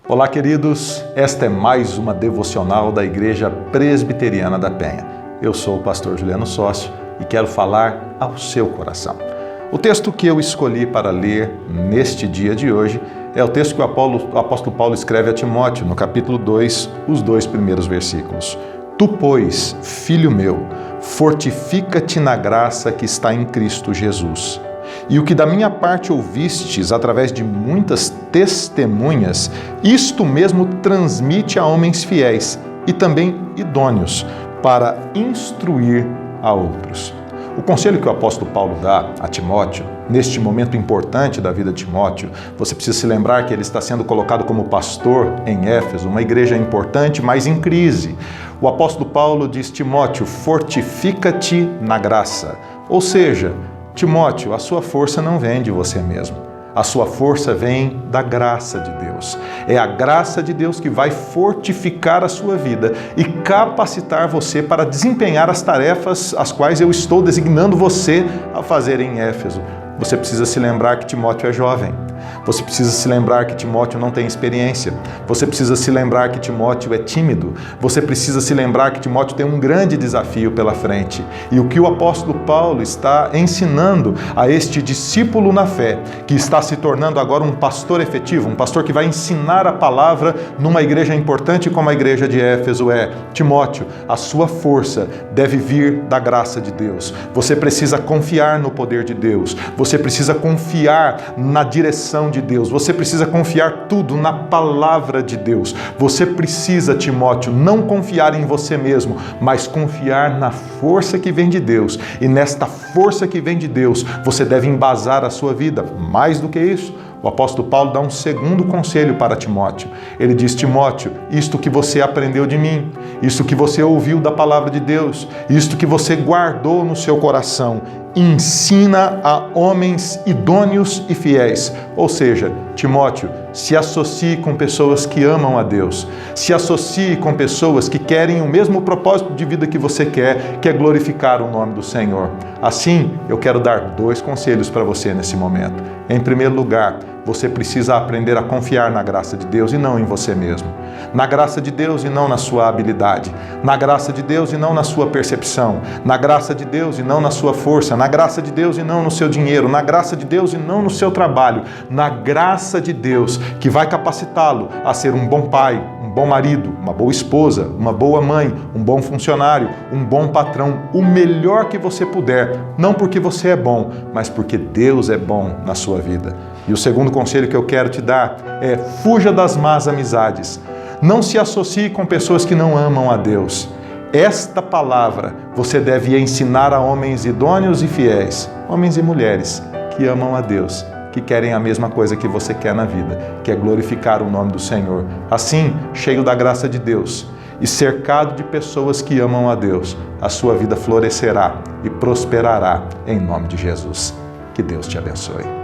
Olá, queridos. Esta é mais uma devocional da Igreja Presbiteriana da Penha. Eu sou o pastor Juliano Sócio e quero falar ao seu coração. O texto que eu escolhi para ler neste dia de hoje é o texto que o apóstolo Paulo escreve a Timóteo, no capítulo 2, os 2 primeiros versículos. Tu, pois, filho meu, fortifica-te na graça que está em Cristo Jesus. E o que da minha parte ouvistes através de muitas testemunhas, isto mesmo transmite a homens fiéis e também idôneos, para instruir a outros. O conselho que o apóstolo Paulo dá a Timóteo, neste momento importante da vida de Timóteo, você precisa se lembrar que ele está sendo colocado como pastor em Éfeso, uma igreja importante, mas em crise. O apóstolo Paulo diz: Timóteo, fortifica-te na graça. Ou seja, Timóteo, a sua força não vem de você mesmo. A sua força vem da graça de Deus. É a graça de Deus que vai fortificar a sua vida e capacitar você para desempenhar as tarefas as quais eu estou designando você a fazer em Éfeso. Você precisa se lembrar que Timóteo é jovem. Você precisa se lembrar que Timóteo não tem experiência. Você precisa se lembrar que Timóteo é tímido. Você precisa se lembrar que Timóteo tem um grande desafio pela frente. E o que o apóstolo Paulo está ensinando a este discípulo na fé, que está se tornando agora um pastor efetivo, um pastor que vai ensinar a palavra numa igreja importante como a igreja de Éfeso, é: Timóteo, a sua força deve vir da graça de Deus. Você precisa confiar no poder de Deus. Você precisa confiar na direção de Deus. Você precisa confiar tudo na palavra de Deus. Você precisa, Timóteo, não confiar em você mesmo, mas confiar na força que vem de Deus. E nesta força que vem de Deus, você deve embasar a sua vida. Mais do que isso, o apóstolo Paulo dá um segundo conselho para Timóteo. Ele diz: Timóteo, isto que você aprendeu de mim, isto que você ouviu da palavra de Deus, isto que você guardou no seu coração, ensina a homens idôneos e fiéis. Ou seja, Timóteo, se associe com pessoas que amam a Deus. Se associe com pessoas que querem o mesmo propósito de vida que você quer, que é glorificar o nome do Senhor. Assim, eu quero dar 2 conselhos para você nesse momento. Em primeiro lugar, você precisa aprender a confiar na graça de Deus e não em você mesmo. Na graça de Deus e não na sua habilidade. Na graça de Deus e não na sua percepção. Na graça de Deus e não na sua força. Na graça de Deus e não no seu dinheiro. Na graça de Deus e não no seu trabalho. Na graça de Deus, que vai capacitá-lo a ser um bom pai, um bom marido, uma boa esposa, uma boa mãe, um bom funcionário, um bom patrão, o melhor que você puder. Não porque você é bom, mas porque Deus é bom na sua vida. E o segundo conselho que eu quero te dar é: fuja das más amizades. Não se associe com pessoas que não amam a Deus. Esta palavra você deve ensinar a homens idôneos e fiéis, homens e mulheres que amam a Deus, que querem a mesma coisa que você quer na vida, que é glorificar o nome do Senhor. Assim, cheio da graça de Deus e cercado de pessoas que amam a Deus, a sua vida florescerá e prosperará em nome de Jesus. Que Deus te abençoe.